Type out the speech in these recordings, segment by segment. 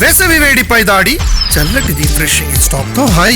వేసవి వేడిపై దాడి, చల్లటి రిఫ్రెషింగ్ స్టాక్ తో హై.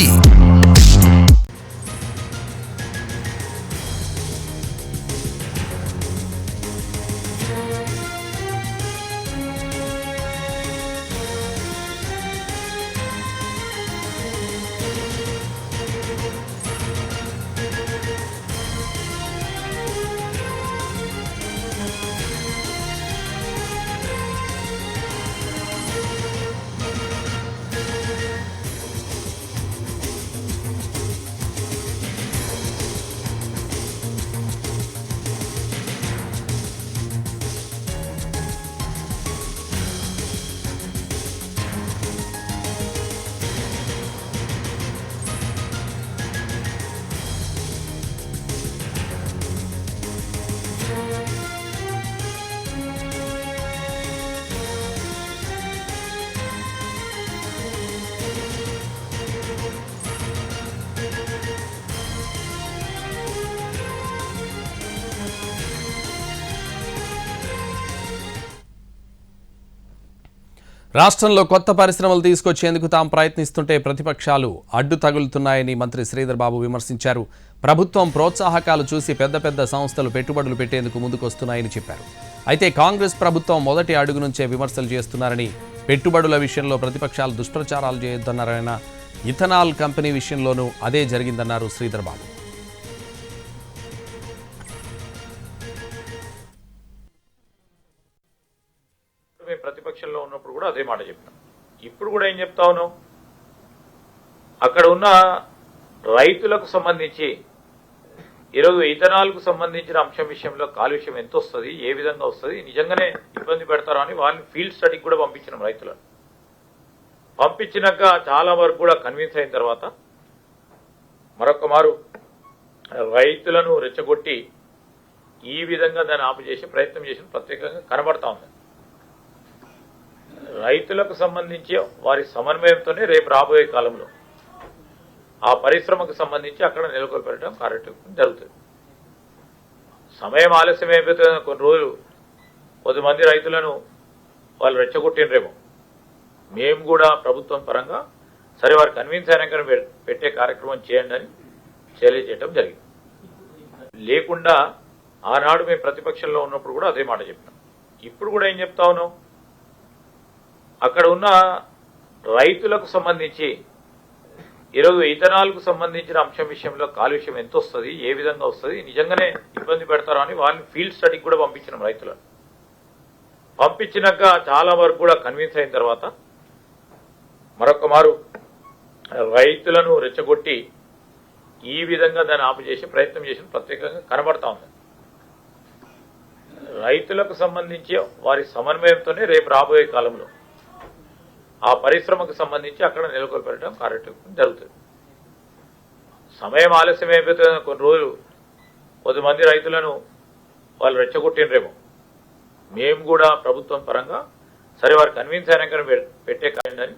రాష్ట్రంలో కొత్త పరిశ్రమలు తీసుకొచ్చేందుకు తాము ప్రయత్నిస్తుంటే ప్రతిపక్షాలు అడ్డు తగులుతున్నాయని మంత్రి శ్రీధర్ బాబు విమర్శించారు. ప్రభుత్వం ప్రోత్సాహకాలు చూసి పెద్ద పెద్ద సంస్థలు పెట్టుబడులు పెట్టేందుకు ముందుకొస్తున్నాయని చెప్పారు. అయితే కాంగ్రెస్ ప్రభుత్వం మొదటి అడుగు నుంచే విమర్శలు చేస్తున్నారని, పెట్టుబడుల విషయంలో ప్రతిపక్షాలు దుష్ప్రచారాలు చేయొద్దన్నారాయన. ఇథనాల్ కంపెనీ విషయంలోనూ అదే జరిగిందన్నారు శ్రీధర్ బాబు. ప్రతిపక్షంలో ఉన్నప్పుడు కూడా అదే మాట చెప్పాం. ఇప్పుడు కూడా ఏం చెప్తా ఉన్నాం, అక్కడ ఉన్న రైతులకు సంబంధించి ఈరోజు ఇథనాల్కు సంబంధించిన అంశం విషయంలో కాలుష్యం ఎంత వస్తుంది, ఏ విధంగా వస్తుంది, నిజంగానే ఇబ్బంది పెడతారా అని వాళ్ళని ఫీల్డ్ స్టడీకి కూడా పంపించినాం. రైతులను పంపించినాక చాలా వరకు కూడా కన్విన్స్ అయిన తర్వాత మరొక మారు రైతులను రెచ్చగొట్టి ఈ విధంగా దాన్ని ఆపు చేసి ప్రయత్నం చేసిన ప్రత్యేకంగా కనబడతా ఉంది. రైతులకు సంబంధించి వారి సమన్వయంతోనే రేపు రాబోయే కాలంలో ఆ పరిశ్రమకు సంబంధించి అక్కడ నెలకొల్పెట్టడం కార్యక్రమం జరుగుతుంది. సమయం ఆలస్యం అయిపోతుంది. కొన్ని రోజులు కొంతమంది రైతులను వాళ్ళు రెచ్చగొట్టినరేమో. మేము కూడా ప్రభుత్వం పరంగా సరే వారు కన్విన్స్ అయినాక పెట్టే కార్యక్రమం చేయండి అని తెలియజేయడం జరిగింది. లేకుండా ఆనాడు మేము ప్రతిపక్షంలో ఉన్నప్పుడు కూడా అదే మాట చెప్పినాం. ఇప్పుడు కూడా ఏం చెప్తా ఉన్నాం, అక్కడ ఉన్న రైతులకు సంబంధించి ఈరోజు ఇథనాల్కు సంబంధించిన అంశం విషయంలో కాలుష్యం ఎంత వస్తుంది, ఏ విధంగా వస్తుంది, నిజంగానే ఇబ్బంది పెడతారా అని వాళ్ళని ఫీల్డ్ స్టడీకి కూడా పంపించినాం. రైతులను పంపించినాక చాలా వరకు కూడా కన్విన్స్ అయిన తర్వాత మరొక మారు రైతులను రెచ్చగొట్టి ఈ విధంగా దాన్ని ఆపు చేసి ప్రయత్నం చేసిన ప్రత్యేకంగా కనబడతా ఉంది. రైతులకు సంబంధించి వారి సమన్వయంతోనే రేపు రాబోయే కాలంలో ఆ పరిశ్రమకు సంబంధించి అక్కడ నెలకొల్పెట్టడం కార్యక్రమం జరుగుతుంది. సమయం ఆలస్యం అయిపోతుంది. కొన్ని రోజులు కొంతమంది రైతులను వాళ్ళు రెచ్చగొట్టినరేమో. మేము కూడా ప్రభుత్వం పరంగా సరే వారు కన్విన్స్ అయినాక పెట్టే కార్యక్రమం